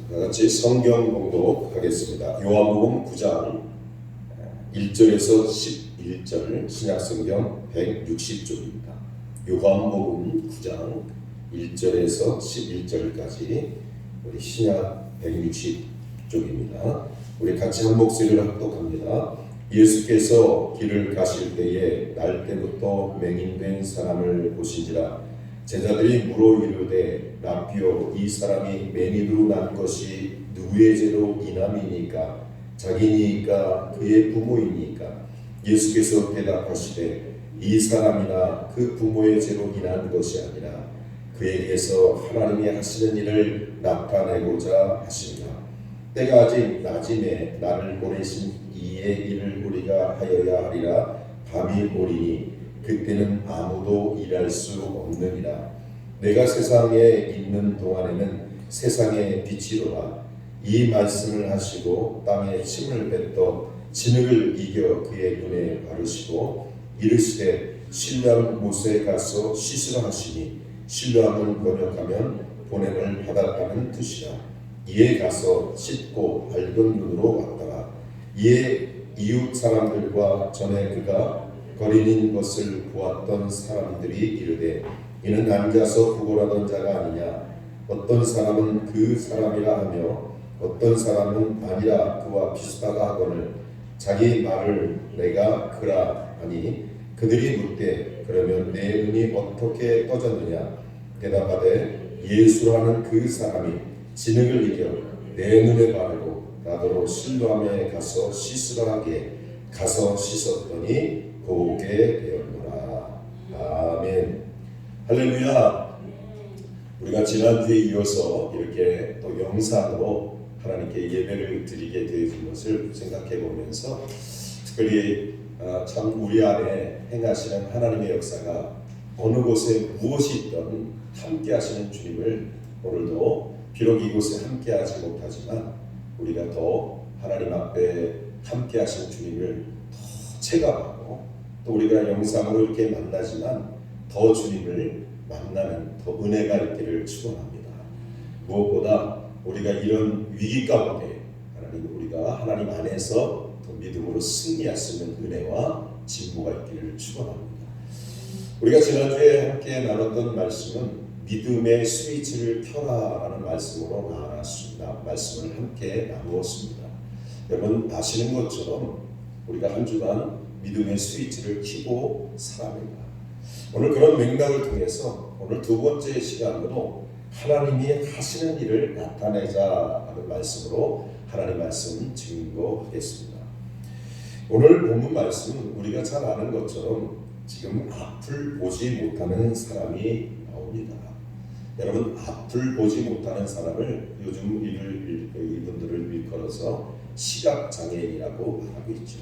같이 성경 봉독하겠습니다. 요한복음 9장 1절에서 11절 신약성경 160쪽입니다. 요한복음 9장 1절에서 11절까지 우리 신약 160쪽입니다. 우리 같이 한 목소리를 합독합니다. 예수께서 길을 가실 때에 날 때부터 맹인된 사람을 보신지라. 제자들이 물어 이르되 라삐오, 이 사람이 맹인으로 난 것이 누구의 죄로 인함이니까? 자기니까 그의 부모이니까? 예수께서 대답하시되 이 사람이나 그 부모의 죄로 인한 것이 아니라 그에게서 하나님이 하시는 일을 나타내고자 하십니다. 때가 아직 낮임에 나를 보내신 이의 일을 우리가 하여야 하리라. 밤이 오리니 그때는 아무도 일할 수 없느니라. 내가 세상에 있는 동안에는 세상의 빛이로라. 이 말씀을 하시고 땅에 침을 뱉어 진흙을 이겨 그의 눈에 바르시고 이르시되 신랑 못에 가서 씻으라 하시니, 신랑을 번역하면 보냄을 받았다는 뜻이라. 이에 가서 씻고 밝은 눈으로 왔더라. 이에 이웃 사람들과 전에 그가 거린인 것을 보았던 사람들이 이르되 이는 앉아서 구걸하던 자가 아니냐? 어떤 사람은 그 사람이라 하며 어떤 사람은 아니라 그와 비슷하다 하거늘 자기 말을 내가 그라 하니 그들이 묻되 그러면 내 눈이 어떻게 떠졌느냐? 대답하되 예수라는 그 사람이 진흙을 이겨 내 눈에 바르고 나더러 실로암에 가서 씻으라 하기에 가서 씻었더니 보게 되었노라. 아멘. 할렐루야. 우리가 지난주에 이어서 이렇게 또 영상으로 하나님께 예배를 드리게 되는 것을 생각해 보면서 특별히 참 우리 안에 행하시는 하나님의 역사가 어느 곳에 무엇이 있든 함께 하시는 주님을 오늘도 비록 이곳에 함께 하지 못하지만 우리가 더 하나님 앞에 함께 하시는 주님을 더 체감하고 또 우리가 영상으로 이렇게 만나지만 더 주님을 만나는 더 은혜가 있기를 축원합니다. 무엇보다 우리가 이런 위기 가운데 우리가 하나님 안에서 더 믿음으로 승리할 수 있는 은혜와 진보가 있기를 축원합니다. 우리가 지난주에 함께 나눴던 말씀은 믿음의 스위치를 켜라라는 말씀으로 나눴습니다. 말씀을 함께 나누었습니다. 여러분 아시는 것처럼 우리가 한 주간 믿음의 스위치를 켜고 살아갑니다. 오늘 그런 맥락을 통해서 오늘 두 번째 시간으로 하나님이 하시는 일을 나타내자 하는 말씀으로 하나님 말씀 증거하겠습니다. 오늘 본문 말씀은 우리가 잘 아는 것처럼 지금 앞을 보지 못하는 사람이 나옵니다. 여러분 앞을 보지 못하는 사람을 요즘 이분들을 일컬어서 시각장애인이라고 말하고 있죠.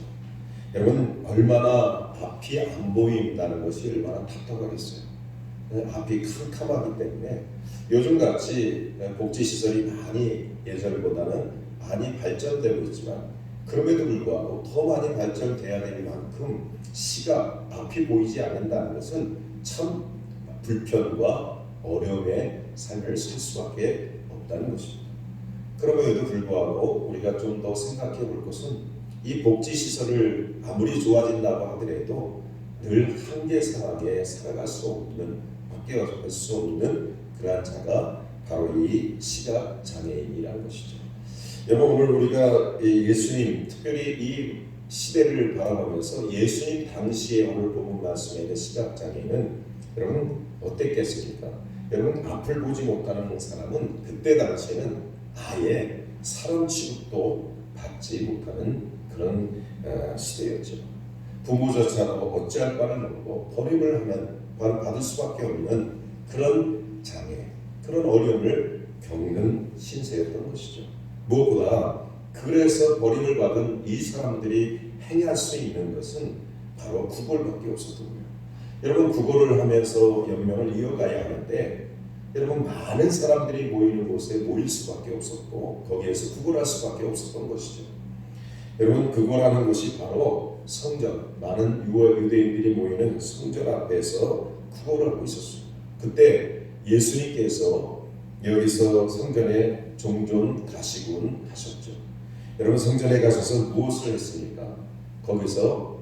여러분 얼마나 앞이 안 보인다는 것이 얼마나 답답하겠어요. 앞이 캄캄하기 때문에 요즘같이 복지시설이 많이 예전보다는 많이 발전되고 있지만 그럼에도 불구하고 더 많이 발전돼야 될 만큼 시각 앞이 보이지 않는다는 것은 참 불편과 어려움의 삶을 살 수밖에 없다는 것입니다. 그럼에도 불구하고 우리가 좀 더 생각해 볼 것은 이 복지시설을 아무리 좋아진다고 하더라도 늘 한계 상황에 살아갈 수 없는, 바뀌어갈 수 없는 그러한 자가 바로 이 시각장애인이라는 것이죠. 여러분 오늘 우리가 예수님, 특별히 이 시대를 바라보면서 예수님 당시에 오늘 본문 말씀에 있는 시각장애인은 여러분 어땠겠습니까? 여러분 앞을 보지 못하는 사람은 그때 당시에는 아예 사람 취급도 받지 못하는 그런 시대였죠. 부모조차도 어찌할 바를 모르고 버림을 하면 받을 수밖에 없는 그런 장애, 그런 어려움을 겪는 신세였던 것이죠. 무엇보다 그래서 버림을 받은 이 사람들이 행할 수 있는 것은 바로 구걸밖에 없었던 거예요. 여러분 구걸을 하면서 연명을 이어가야 하는데 여러분 많은 사람들이 모이는 곳에 모일 수밖에 없었고 거기에서 구걸할 수밖에 없었던 것이죠. 여러분 구걸하는 곳이 바로 성전, 많은 유대인들이 모이는 성전 앞에서 구걸을 하고 있었습니다. 그때 예수님께서 여기서 성전에 종종 가시곤 하셨죠. 여러분 성전에 가셔서 무엇을 했습니까? 거기서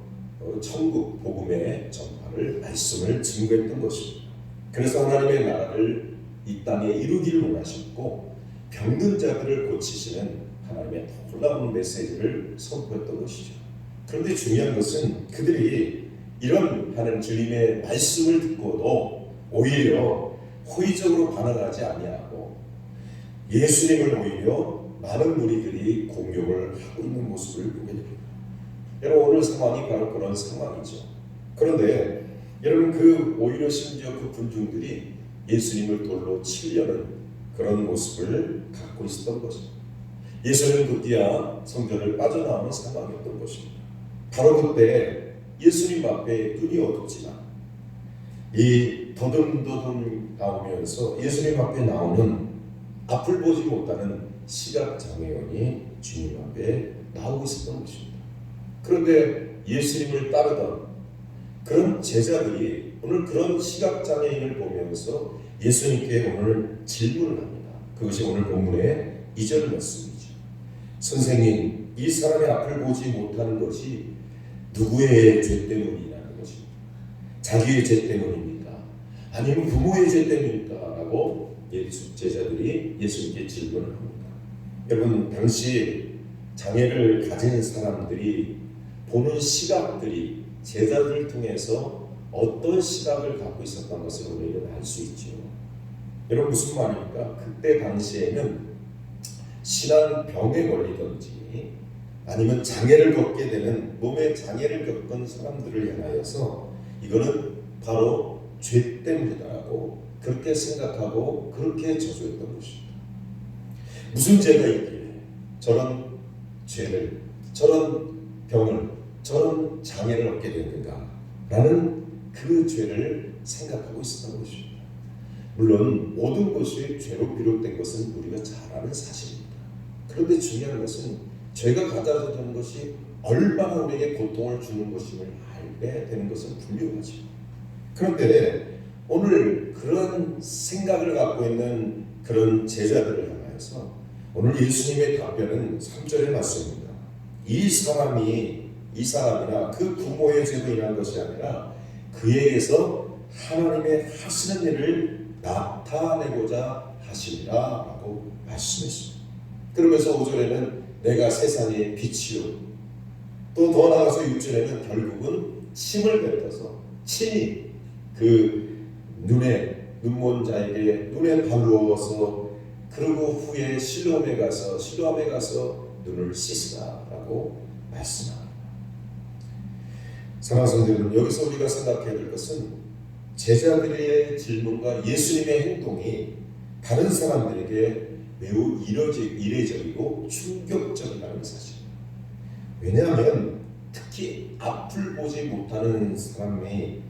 천국 복음의 전파를 말씀을 증거했던 것입니다. 그래서 하나님의 나라를 이 땅에 이루기를 원하셨고 병든 자들을 고치시는 하나님의 놀라운 메시지를 선포했던 것이죠. 그런데 중요한 것은 그들이 이런 하는 주님의 말씀을 듣고도 오히려 호의적으로 반응하지 아니하고 예수님을 오히려 많은 무리들이 공격을 하고 있는 모습을 보게 됩니다. 여러분 오늘 상황이 바로 그런 상황이죠. 그런데 여러분 오히려 심지어 그 군중들이 예수님을 돌로 치려는 그런 모습을 갖고 있었던 것입니다. 예수님은 급기야 성전을 빠져나오는 상황이었던 것입니다. 바로 그때 예수님 앞에 눈이 어둡지만 이 더듬더듬 나오면서 예수님 앞에 나오는 앞을 보지 못하는 시각장애인이 주님 앞에 나오고 있었던 것입니다. 그런데 예수님을 따르던 그런 제자들이 오늘 그런 시각장애인을 보면서 예수님께 오늘 질문을 합니다. 그것이 오늘 본문의 2절 말씀이죠. 선생님, 이 사람의 앞을 보지 못하는 것이 누구의 죄 때문이라는 것입니다. 자기의 죄 때문입니까? 아니면 부모의 죄 때문입니까? 라고 제자들이 예수님께 질문을 합니다. 여러분 당시 장애를 가진 사람들이 보는 시각들이 제자들을 통해서 어떤 시각을 갖고 있었던 것을 우리는 알 수 있죠. 여러분 무슨 말입니까? 그때 당시에는 신한 병에 걸리든지 아니면 장애를 겪게 되는 몸에 장애를 겪은 사람들을 향하여서 이거는 바로 죄 때문이다라고 그렇게 생각하고 그렇게 저주했던 것입니다. 무슨 죄가 있기에 저런 죄를, 저런 병을, 저런 장애를 얻게 되는가 라는 그 죄를 생각하고 있었던 것입니다. 물론 모든 것이 죄로 비롯된 것은 우리가 잘 아는 사실입니다. 그런데 중요한 것은 죄가 가져다 주는 것이 얼마나 우리에게 고통을 주는 것임을 알게 되는 것은 분명하죠. 그런데 오늘 그런 생각을 갖고 있는 그런 제자들을 향해서 오늘 예수님의 답변은 3절에 맞습니다. 이 사람이나 그 부모의 죄로 인한 것이 아니라 그에게서 하나님의 하시는 일을 나타내고자 하시리라 라고 말씀했습니다. 그러면서 5절에는 내가 세상의 빛이요, 또 더 나아가서 6절에는 결국은 침을 뱉어서 친히 그 눈먼 자에게 눈에 바르어서 그러고 후에 실로암에 가서 눈을 씻으라라고 말씀합니다. 사랑하는 성도들, 여기서 우리가 생각해야 될 것은 제자들의 질문과 예수님의 행동이 다른 사람들에게 매우 이례적이고 충격적이라는 사실입니다. 왜냐하면 특히 앞을 보지 못하는 사람이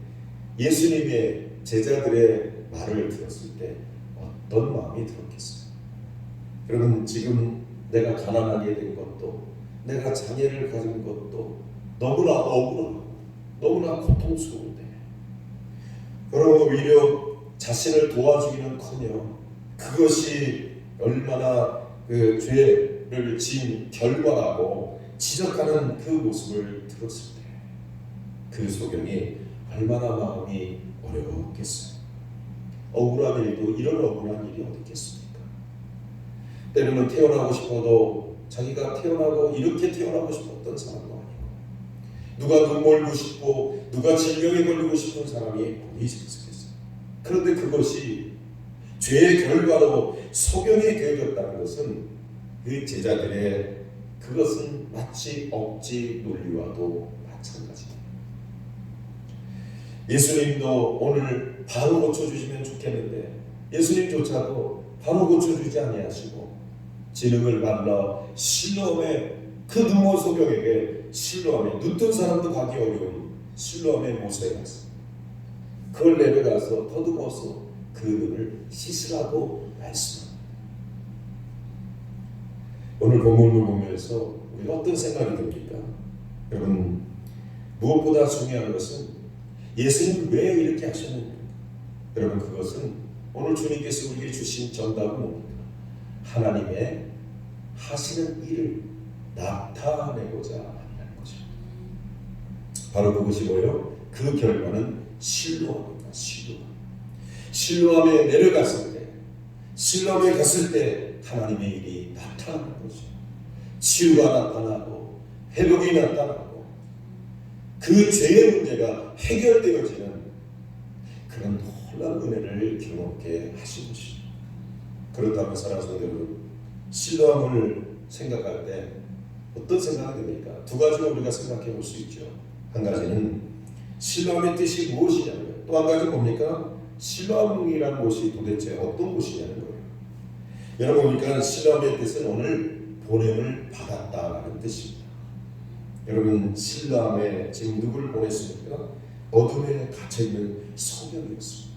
예수님의 제자들의 말을 들었을 때 어떤 마음이 들었겠어요? 여러분 지금 내가 가난하게 된 것도 내가 장애를 가진 것도 너무나 억울하고 너무나 고통스러운데 여러분 오히려 자신을 도와주기는커녕 그것이 얼마나 그 죄를 지은 결과라고 지적하는 그 모습을 들었을 때 그 소경이 얼마나 마음이 어려웠겠어요. 억울한 일도 이런 억울한 일이 어디 있겠습니까? 때로는 태어나고 싶어도 자기가 이렇게 태어나고 싶었던 사람도 아니고 누가 눈 멀고 싶고 누가 질병에 걸리고 싶은 사람이 어디 있었겠어요. 그런데 그것이 죄의 결과로 소경이 되어졌다는 것은 그 제자들의 그것은 마치 억지 논리와도 마찬가지입니다. 예수님도 오늘 바로 고쳐주시면 좋겠는데 예수님조차도 바로 고쳐주지 아니하시고 진흙을 발라 실로암에 그 눈먼 소경에게 실로암에 눈 뜬 사람도 가기 어려운 실로암의 못에 가서 그걸 내려가서 더듬어서 그 눈을 씻으라고 말씀합니다. 오늘 본문을 보면서 우리가 어떤 생각이 듭니까? 여러분 무엇보다 중요한 것은 예수님이 왜 이렇게 하셨는가? 여러분 그것은 오늘 주님께서 우리에게 주신 정답은 뭡니까? 하나님의 하시는 일을 나타내고자 한다는 거죠. 바로 그것이 뭐예요? 그 결과는 실로암입니다. 실로암에 내려갔을 때, 실로암에 갔을 때 하나님의 일이 나타나는 거죠. 치유가 나타나고 회복이 나타나고 그 죄의 문제가 해결되어지는 그런 놀라운 은혜를 경험케 하신 것입니다. 그렇다면 사랑하는 성도 여러분, 실로암을 생각할 때 어떤 생각이 됩니까? 두 가지로 우리가 생각해 볼 수 있죠. 한 가지는 실로암의 뜻이 무엇이냐고요. 또 한 가지는 뭡니까? 실로암이라는 곳이 도대체 어떤 곳이냐는 거예요. 여러분 보니까 실로암의 뜻은 오늘 보냄을 받았다라는 뜻입니다. 여러분 실로암에 지금 누구를 보냈습니까? 어둠에 갇혀있는 소경이었습니다.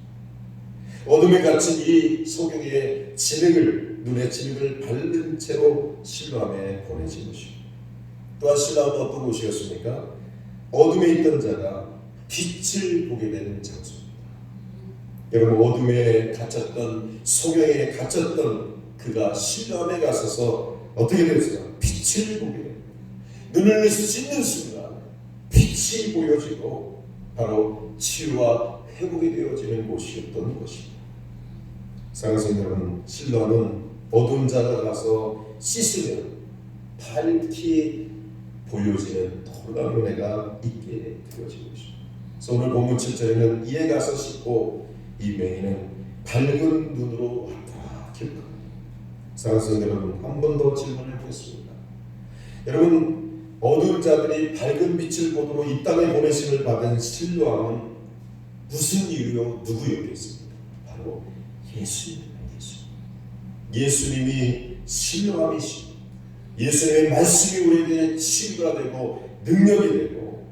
어둠에 갇힌 이 소경의 눈의 진흙을 밟는 채로 실로암에 보내진 것입니다. 또한 실로암은 어떤 곳이었습니까? 어둠에 있던 자가 빛을 보게 되는 장소입니다. 여러분 어둠에 갇혔던 소경에 갇혔던 그가 실로암에 가서서 어떻게 됐어요? 빛을 보게 됩니다. 눈을 씻는 순간 빛이 보여지고 바로 치유와 회복이 되어지는 곳이었던 것입니다. 사랑하는 여러분, 실로암은 어두운 자가 가서 씻으면 밝게 보여지는 놀라운 은혜가 있게 되어진 것입니다. 그래서 오늘 본문 7절에는 이에 가서 씻고 이 맹인은 밝은 눈으로 왔다 기록합니다. 사랑하는 여러분, 한 번 더 질문을 드렸습니다. 여러분 어두운 자들이 밝은 빛을 보도록 이 땅에 보내심을 받은 실로암은 무슨 이유로 누구 옆에 있습니까? 바로 예수님입니다. 예수님이 실로암이시고 예수님의 말씀이 우리에게 치유가 되고 능력이 되고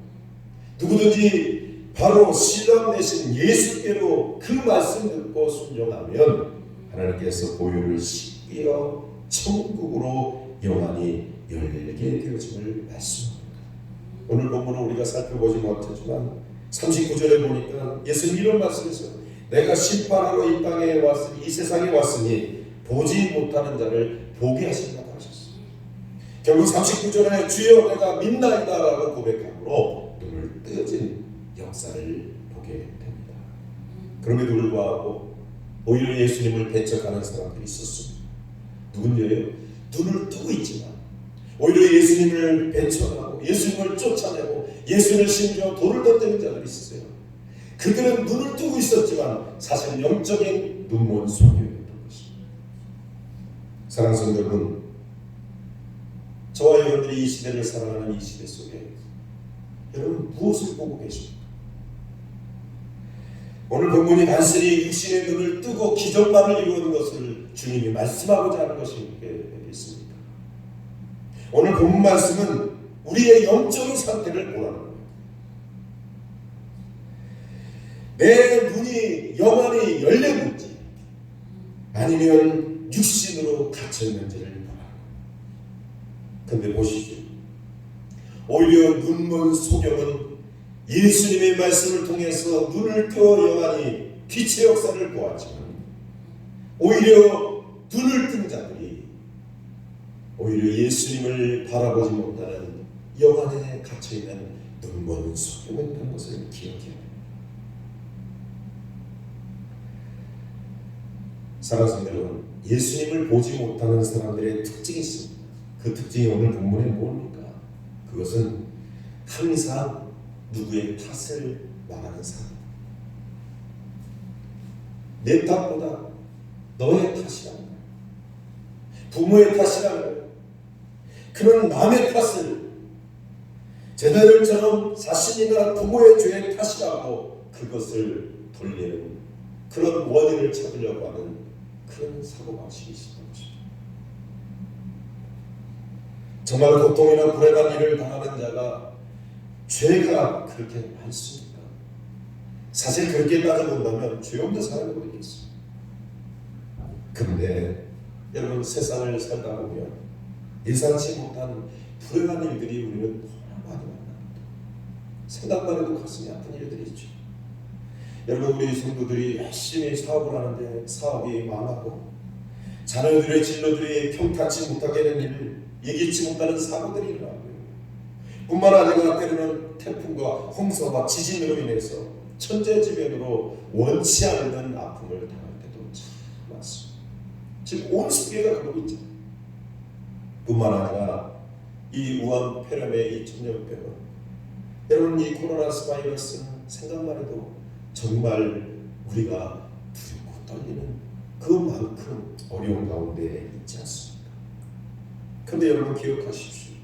누구든지 바로 실로암 대신 예수께로 그 말씀 듣고 순종하면 하나님께서 보혈을 씻겨 천국으로 영원히 열리게 되어짐을 말씀합니다. 오늘 본문은 우리가 살펴보지 못했지만 39절에 보니까 예수님 이런 말씀이세요. 내가 심판하러 이 땅에 왔으니 이 세상에 왔으니 보지 못하는 자를 보게 하신다고 하셨어요. 결국 39절에 주여 내가 믿나이다 라고 고백함으로 눈을 뜨진 역사를 보게 됩니다. 그럼에도 불구하고 오히려 예수님을 배척하는 사람들이 있었습니다. 누군데요? 눈을 뜨고 있지만 오히려 예수님을 배척하고 예수님을 쫓아내고 예수님을 심지어 돌을 던지는 자들이 있었어요. 그들은 눈을 뜨고 있었지만 사실 영적인 눈먼 소녀였던 것입니다. 사랑하는 성도 여러분, 저와 여러분들이 이 시대를 살아가는 이 시대 속에 여러분 무엇을 보고 계십니까? 오늘 본문이 단순히 육신의 눈을 뜨고 기적만을 이루는 것을 주님이 말씀하고자 하는 것이 있습니다. 오늘 본문 말씀은 우리의 영적인 상태를 보라는 거예요. 내 눈이 영원히 열렸는지 아니면 육신으로 갇혀있는지를 보라는 거예요. 근데 보시죠. 오히려 눈먼 소경은 예수님의 말씀을 통해서 눈을 떠 영원히 빛의 역사를 보았지만 오히려 눈을 뜬 자들이 오히려 예수님을 바라보지 못하는 영 안에 갇혀있는 눈먼 소경이라는 것을 기억해야 합니다. 사랑하는 여러분, 예수님을 보지 못하는 사람들의 특징이 있습니다. 그 특징이 오늘 본문에 뭡니까? 그것은 항상 누구의 탓을 말하는 사람. 내 탓보다 너의 탓이라는 거예요. 부모의 탓이라는 거예요. 그런 남의 탓을 제자들처럼 자신이나 부모의 죄의 탓이라고 그것을 돌리는 그런 원인을 찾으려고 하는 그런 사고방식이 있습니다. 정말 고통이나 불행한 일을 당하는 자가 죄가 그렇게 많습니까? 사실 그렇게 따져본다면 죄 없는 사람이 어디 있겠어요? 그런데 여러분 세상을 살다 보면 예상치 못한 불행한 일들이 우리는 너무나 많이 만납니다. 생각만 해도 가슴이 아픈 일들이 있죠. 여러분, 우리 성도들이 열심히 사업을 하는데 사업이 망하고 자녀들의 진로들이 평탄치 못하게 되는 일을 예기치 못하는 사고들이 일어나고, 뿐만 아니라 때로는 태풍과 홍수와 지진으로 인해서 천재지변으로 원치 않는 아픔을 당할 때도 참 많습니다. 지금 온 세계가 그러고 있죠. 뿐만 아니라 이 우한 폐렴의 이 전염병은, 여러분, 이 코로나 바이러스는 생각만 해도 정말 우리가 두렵고 떨리는 그만큼 어려운 가운데 있지 않습니까? 그런데 여러분, 기억하십시오.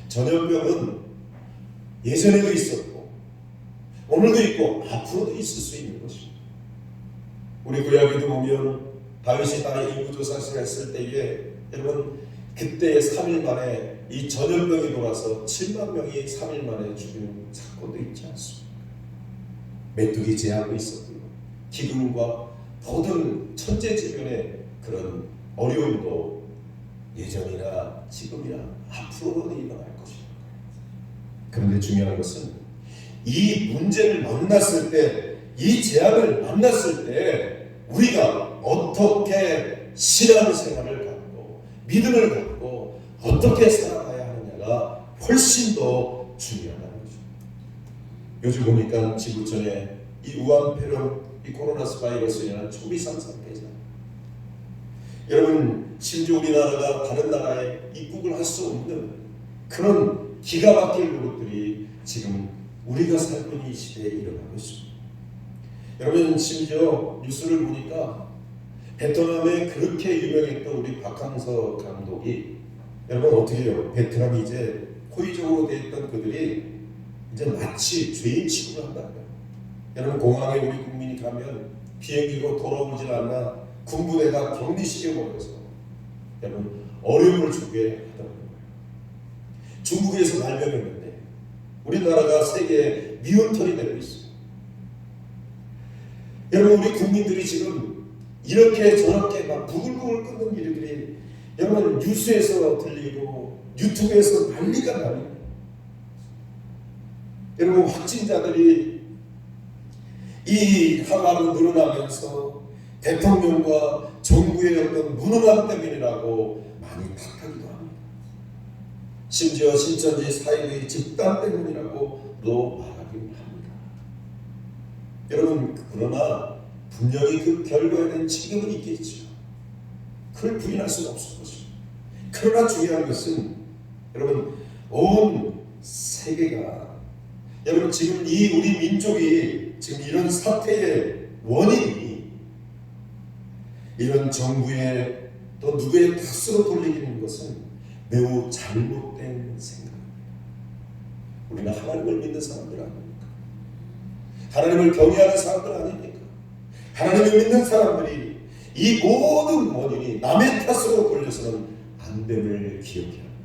전염병은 예전에도 있었고 오늘도 있고 앞으로도 있을 수 있는 것입니다. 우리 구약에도 보면 다윗이 땅에 인구조사를 했을 때에, 여러분, 그때 3일 만에 이 전염병이 돌아서 7만 명이 3일 만에 죽는 사건도 있지 않습니까? 메뚜기 재앙도 있었고요, 기근과 모든 천재지변의 그런 어려움도 예전이나 지금이나 앞으로도 일어날 것입니다. 그런데 중요한 것은 이 문제를 만났을 때, 이 재앙을 만났을 때 우리가 어떻게 신앙생활을 갖고 믿음을 갖고 어떻게 살아가야 하느냐가 훨씬 더 중요하다는 거죠. 요즘 보니까 지구촌에 이 우한 폐렴, 이 코로나 바이러스에 대한 초비상 상태잖아요. 여러분, 심지어 우리나라가 다른 나라에 입국을 할 수 없는 그런 기가 막힌 것들이 지금 우리가 살고 있는 이 시대에 일어나고 있습니다. 여러분, 심지어 뉴스를 보니까 베트남에 그렇게 유명했던 우리 박항서 감독이, 여러분 어떻게 해요? 베트남이 이제 호의적으로 돼 있던 그들이 이제 마치 죄인 취급을 한다고요. 여러분, 공항에 우리 국민이 가면 비행기로 돌아오질 않나 군부대가 격리시켜버려서 여러분 어려움을 주게 하더라고요. 중국에서 발병했는데 우리나라가 세계의 미운털이 되고 있어요. 여러분, 우리 국민들이 지금 이렇게 저렇게 막 부글부글 끓는 일들이 여러분 뉴스에서 들리고 유튜브에서 난리가 나요. 여러분, 확진자들이 이 하루하루 늘어나면서 대통령과 정부의 어떤 무능함 때문이라고 많이 탓하기도 합니다. 심지어 신천지 사이의 집단 때문이라고도 말하기도 합니다. 여러분, 그러나 분명히 그 결과에 대한 책임은 있겠죠. 그걸 부인할 수는 없을 것입니다. 그러나 중요한 것은, 여러분, 온 세계가, 여러분, 지금 이 우리 민족이 지금 이런 사태의 원인이 이런 정부의 또 누구의 탓으로 돌리는 것은 매우 잘못된 생각입니다. 우리는 하나님을 믿는 사람들 아닙니까? 하나님을 경외하는 사람들 아닙니까? 하나님을 믿는 사람들이 이 모든 원인이 남의 탓으로 돌려서는 안 됨을 기억해야 합니다.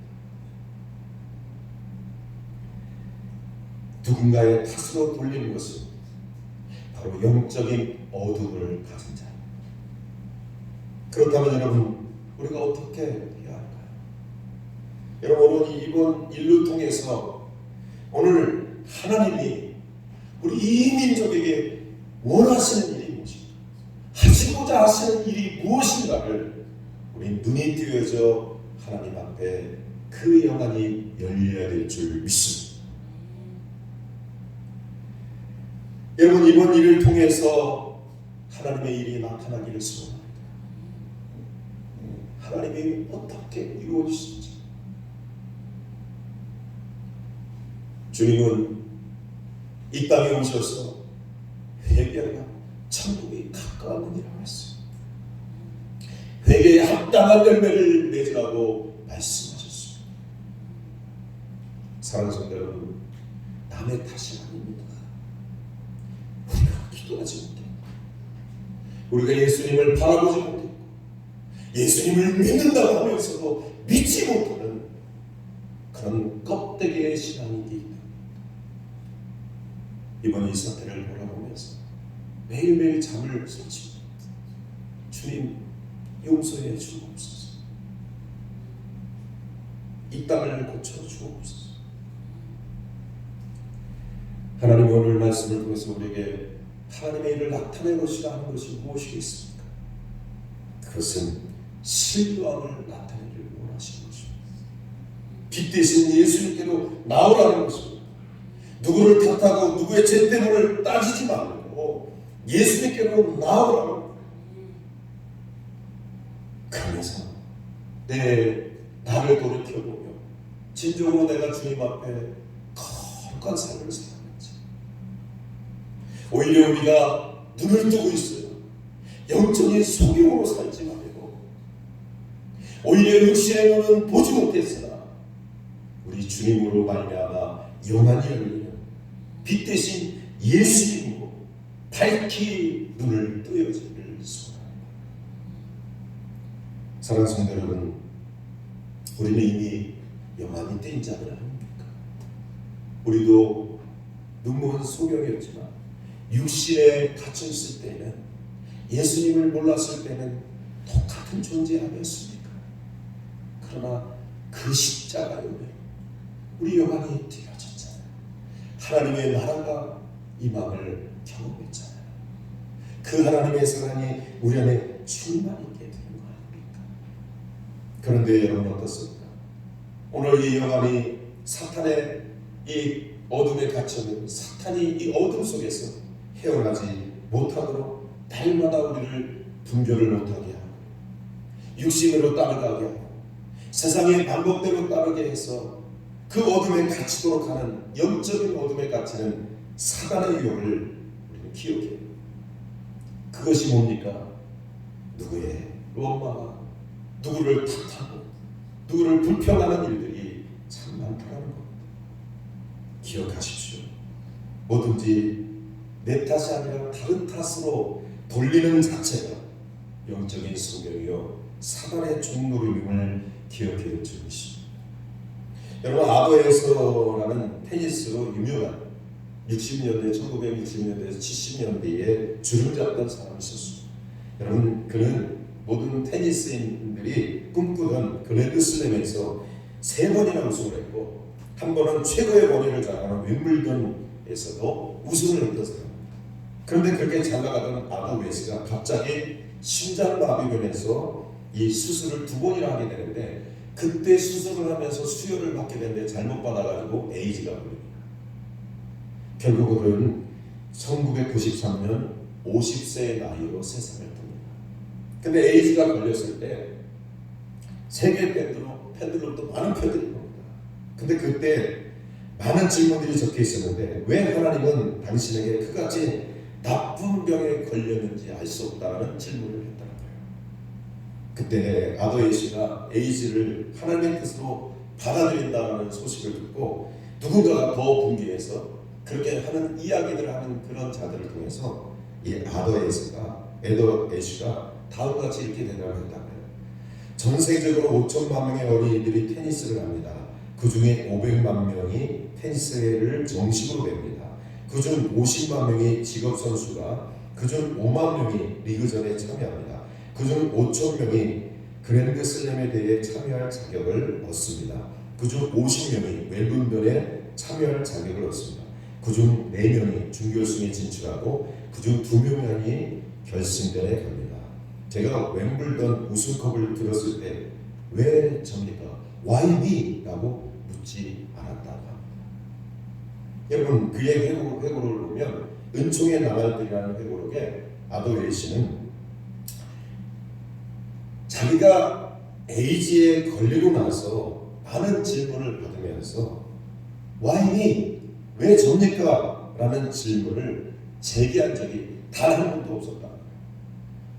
누군가의 탓으로 돌리는 것은 바로 영적인 어둠을 가진 자입니다. 그렇다면 여러분, 우리가 어떻게 해야 할까요? 여러분, 오늘 이번 일을 통해서 오늘 하나님이 우리 이 민족에게 원하시는 일이 무엇인가, 하시고자 하시는 일이 무엇인가를 우리 눈이 뜨여져 하나님 앞에 그 영안이 열려야 될 줄 믿습니다. 여러분, 이번 일을 통해서 하나님의 일이 나타나기를 소원합니다. 하나님이 어떻게 이루어지실지. 주님은 이 땅에 오셔서 회개하라, 천국이 가까웠느니라고 했어요. 회개에 합당한 열매를 맺으라고 말씀하셨습니다. 사랑하는 성도 여러분, 남의 탓이 아닙니다. 우리가 기도하지 못해, 우리가 예수님을 바라보지 못해, 예수님을 믿는다고 하면서도 믿지 못하는 그런 껍데기의 신앙이기 때문에 이번 이 사태를 돌아보면서 매일매일 잠을 설칩니다. 주님, 용서해 주옵소서. 이 땅을 고쳐 주옵소서. 하나님, 오늘 말씀을 통해서 우리에게 하나님의 일을 나타낼 것이라 하는 것이 무엇이겠습니까? 그것은 신령을 나타내기를 원하시는 것입니다. 빛 대신 예수님께로 나오라는 것입니다. 누구를 탓하고 누구의 죄때문을 따지지 말고 예수님께로 나오라는 것입니다. 그러면서 나를 돌이켜보며 진정으로 내가 주님 앞에 거룩한 삶을 살았는지, 오히려 우리가 눈을 뜨고 있어요. 영적인 소경으로 살지 말고 오히려 육신의 눈은 보지 못했으나 우리 주님으로 말미암아 영안이 열리는 빛 대신 예수님으로 밝히 눈을 뜨여지기를 소원합니다. 사랑하는 성도 여러분, 우리는 이미 영안이 뜬 자들 아닙니까? 우리도 눈먼 소경이었지만 육신에 갇혀 있을 때는, 예수님을 몰랐을 때는 똑같은 존재 아니었습니까? 그러나 그 십자가에 우리 영안이 띄어졌잖아요. 하나님의 나라가 임함을 경험했잖아요. 그 하나님의 사랑이 우리 안에 충만히 있게 되는 거 아닙니까? 그런데 여러분 어떻습니까? 오늘 이 영안이 사탄의 이 어둠에 갇혀있는, 사탄이 이 어둠 속에서 헤어나지 못하도록 날마다 우리를 분별을 못하게 하고 육신으로 따라가게 하고 세상의 방법대로 따르게 해서 그 어둠에 갇히도록 하는, 영적인 어둠에 갇히는 사단의 유혹을 우리는 기억해야 합니다. 그것이 뭡니까? 누구의 원망, 누구를 탓하고 누구를 불평하는 일들이 참 많다는 겁니다. 기억하십시오. 뭐든지 내 탓이 아니라 다른 탓으로 돌리는 자체가 영적인 성경이요 사단의 종노릇임을 기억해 주십시오. 여러분, 아더에서라는 테니스로 유명한 60년대, 1960년대에서 70년대에 주름 잡던 사람이 있었습니다. 여러분, 그는 모든 테니스인들이 꿈꾸던 그랜드슬램에서 3번이나 우승을 했고, 한 번은 최고의 권위를 자랑하는 윈블던에서도 우승을 했던 사람입니다. 그런데 그렇게 잘 나가던 아더 웨스가 갑자기 심장마비로 이 수술을 2번이나 하게 되는데, 그때 수술을 하면서 수혈을 받게 되는데 잘못 받아가지고 에이즈가 걸립니다. 결국은 1993년 50세의 나이로 세상을 뜹니다. 근데 에이즈가 걸렸을 때 세계 팬들로부터 많은 팬들이 옵니다. 근데 그때 많은 질문들이 적혀 있었는데, 왜 하나님은 당신에게 그같이 나쁜 병에 걸렸는지 알 수 없다는 질문을 했다는 거예요. 그때 아더 예수가 에이즈를 하나님의 뜻으로 받아들인다는 소식을 듣고 누군가가 더 분개해서 그렇게 하는 이야기들을 하는 그런 자들을 통해서 이 아더 예수가 다음과 같이 이렇게 대답을 했다고요. 전 세계적으로 5천만 명의 어린이들이 테니스를 합니다. 그 중에 500만 명이 테니스를 정식으로 봅니다. 그중 50만 명이 직업선수가, 그중 5만 명이 리그전에 참여합니다. 그중 5천 명이 그랜드슬램에 대해 참여할 자격을 얻습니다. 그중 50명이 웰분던에 참여할 자격을 얻습니다. 그중 4명이 준결승에 진출하고 그중 2명이 결승전에 갑니다. 제가 웸블던 우승컵을 들었을 때 왜 접니까? Why me? 라고 묻지 않았다고 합니다. 여러분, 그의 회고를 보면 은총의 나날들이라는 회고록에 아더 웨이시는 자기가 에이즈에 걸리고 나서 많은 질문을 받으면서 Why me? 왜 접니까? 라는 질문을 제기한 적이 단 한 번도 없었다.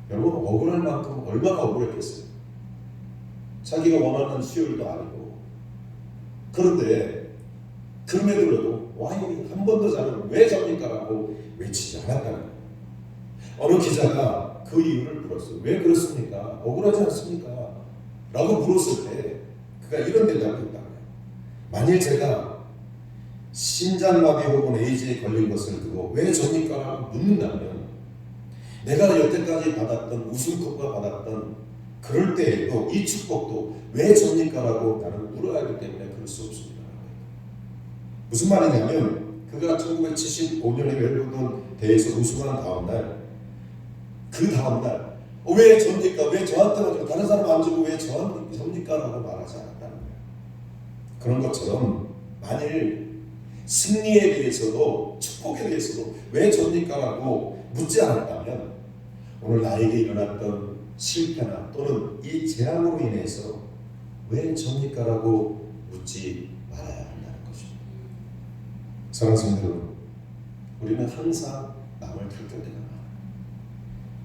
여러분, 억울할 만큼 얼마나 억울했겠어요. 자기가 원하는 수혈도 아니고. 그런데 그럼에도 Why me? 한 번도 자는 왜 접니까? 라고 외치지 않았다는 거예요. 어느 기자가 그 이유를 물었어요. 왜 그렇습니까? 억울하지 않습니까? 라고 물었을 때 그가 이런 대답을 했다. 만일 제가 심장마비 혹은 에이즈에 걸린 것을 두고 왜 접니까? 라고 묻는다면, 내가 여태까지 받았던 우승컵과 받았던 그럴 때에도 이 축복도 왜 접니까? 라고 나는 물어야 하기 때문에 그럴 수 없습니다. 무슨 말이냐면, 그가 1975년에 웰버던 대회에서 우승한 다음날, 그 다음날 왜 접니까? 왜 저한테만 주고 다른 사람 안 주고 왜 저한테 접니까? 라고 말하지 않았다는 거예요. 그런 것처럼 만일 승리에 대해서도 축복에 대해서도 왜 접니까? 라고 묻지 않았다면 오늘 나에게 일어났던 실패나 또는 이 재앙으로 인해서 왜 접니까? 라고 묻지 말아야 한다는 것입니다. 사랑하는 성도 여러분, 우리는 항상 남을 탓할 때가 많아요.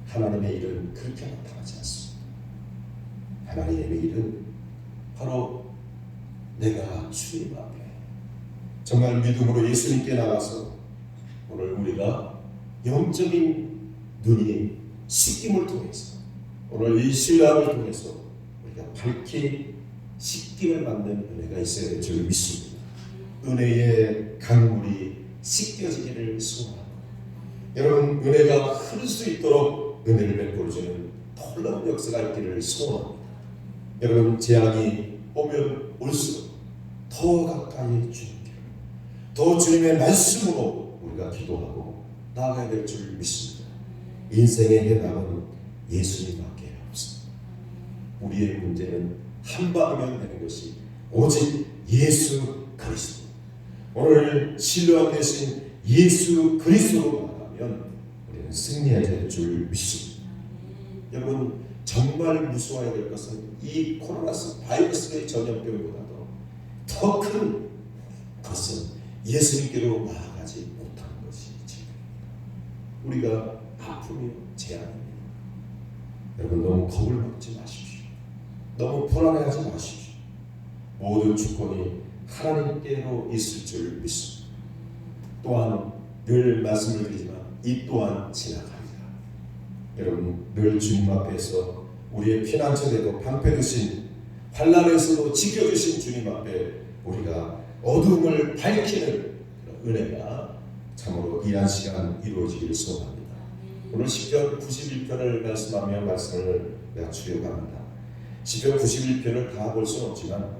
하나님의 일은 그렇게 나타나지 않습니다. 하나님의 일은 바로 내가 주님 앞에 정말 믿음으로 예수님께 나가서 오늘 우리가 영적인 눈이 씻김을 통해서 오늘 이 신랑을 통해서 우리가 밝히 씻김을 받는 은혜가 있어야 될 줄 믿습니다. 은혜의 강물이 씻겨지기를 소원합니다. 여러분, 은혜가 흐를 수 있도록 은혜를 베풀어주는 놀라운 역사가 있기를 소원합니다. 여러분, 재앙이 오면 올수록 더 가까이 주님께, 더 주님의 말씀으로 우리가 기도하고 나아가야 될 줄 믿습니다. 인생의 해답은 예수님밖에 없습니다. 우리의 문제는 한 방이면 되는 것이 오직 예수 그리스도. 오늘 신뢰와 되신 예수 그리스도로 나가면 우리는 승리해야 될 줄 믿습니다. 여러분, 정말 무서워야 될 것은 이 코로나 바이러스의 전염병보다도 더 큰 것은 예수님께로 나아가지 못하는 것이 죄입니다. 우리가 아픔이요 재앙입니다. 여러분, 너무 겁을 먹지 마십시오. 너무 불안해하지 마십시오. 모든 주권이 하나님께로 있을 줄 믿습니다. 또한 늘 말씀을 드리지만 이 또한 지나갑니다. 여러분, 늘 주님 앞에서 우리의 피난처 되고 방패 되신 환난에서도 지켜주신 주님 앞에 우리가 어둠을 밝히는 은혜가 참으로 이한 시간 이루어지기를 소원합니다. 오늘 시편 91편을 말씀하며 말씀을 마치려고 합니다. 시편 91편을 다 볼 수는 없지만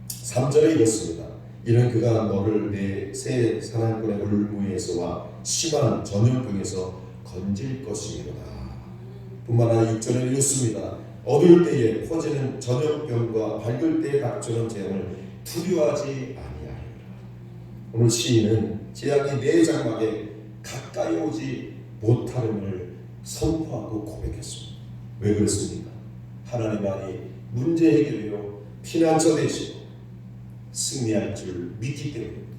3절에 이렇습니다. 이는 그가 너를 내 새 사냥꾼의 울무에서와 심한 전염병에서 건질 것이니로다. 뿐만 아니라 6절에 이렇습니다. 어두울 때에 퍼지는 전염병과 밝을 때에 닥쳐오는 재앙을 두려워하지 아니하리라. 오늘 시인은 재앙이 내 장막에 가까이 오지 못하음을 선포하고 고백했습니다. 왜 그렇습니까? 하나님만이 문제 해결이요 피난처 되시고 승리할 줄 믿기 때문입니다.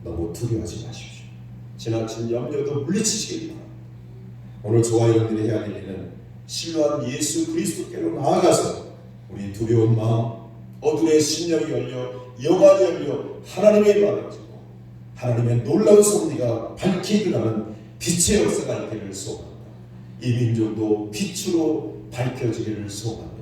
너무 두려워하지 마십시오. 지나친 염려도 물리치시기 바랍니다. 오늘 저와 여러분들이 해야 될 일은 신뢰한 예수 그리스도께로 나아가서 우리 두려운 마음, 어둠의 심령이 열려 영안이 열려 하나님의 마음을 가지고 하나님의 놀라운 섭리가 밝히 드러나는 빛의 역사가 있기를 소원합니다. 이 민족도 빛으로 밝혀지기를 소원합니다.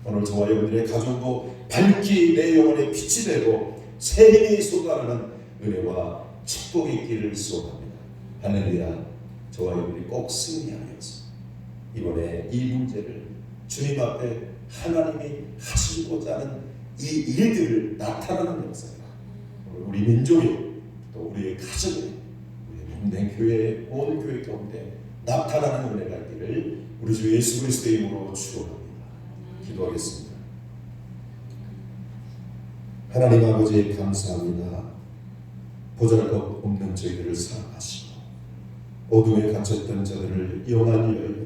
오늘 저와 여러분들의 가정도 밝히 내 영혼에 빛이 되고 새 힘이 쏟아나는 은혜와 축복이 있기를 소원합니다. 할렐루야. 저와 여러분이 꼭 승리하여서 이번에 이 문제를 주님 앞에 하나님이 하시고자 하는 이 일들을 나타나는 역사가 우리 민족이 또 우리의 가정이 우리 몸된 교회 온 교회 가운데 나타나는 은혜가 있기를 우리 주 예수 그리스도의 이름으로 축원합니다. 기도하겠습니다. 하나님 아버지 감사합니다. 보잘것없는 저희들을 사랑하시고 어둠에 갇혔던 저들을 영안히 열려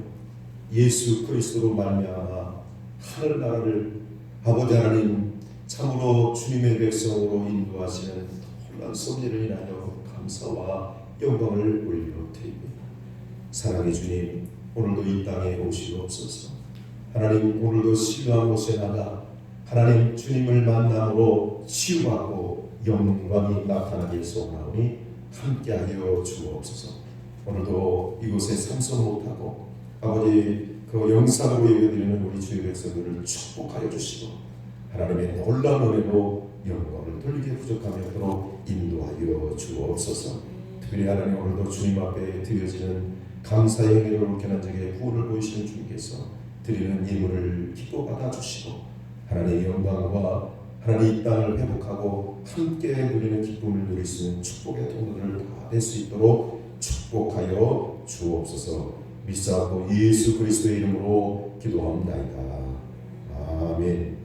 예수 그리스도로 말미암아 하늘나라를 아버지 하나님 참으로 주님의 백성으로 인도하시는 놀라운 섭리를 인하여 감사와 영광을 올려드립니다. 사랑의 주님, 오늘도 이 땅에 오시옵소서. 하나님, 오늘도 신뢰한 곳에 나가 하나님 주님을 만남으로 치유하고 영광이 나타나길 소원하오니 함께하여 주옵소서. 오늘도 이곳에 참석 못하고 아버지 그 영상으로 예배드리는 우리 주의 백성들을 축복하여 주시고 하나님의 놀라운 은혜로 영광을 돌리게 부족하며 인도하여 주옵소서. 특별히 하나님 오늘도 주님 앞에 드려지는 감사의 행위로 개난적의 구원을 보이시는 주님께서 드리는 예물을 기뻐 받아주시고 하나님의 영광과 하나님 이 땅을 회복하고 함께 누리는 기쁨을 누릴 수 있는 축복의 통로를 다 될 수 있도록 축복하여 주옵소서. 믿사옵고 예수 그리스도의 이름으로 기도합나이다. 아멘.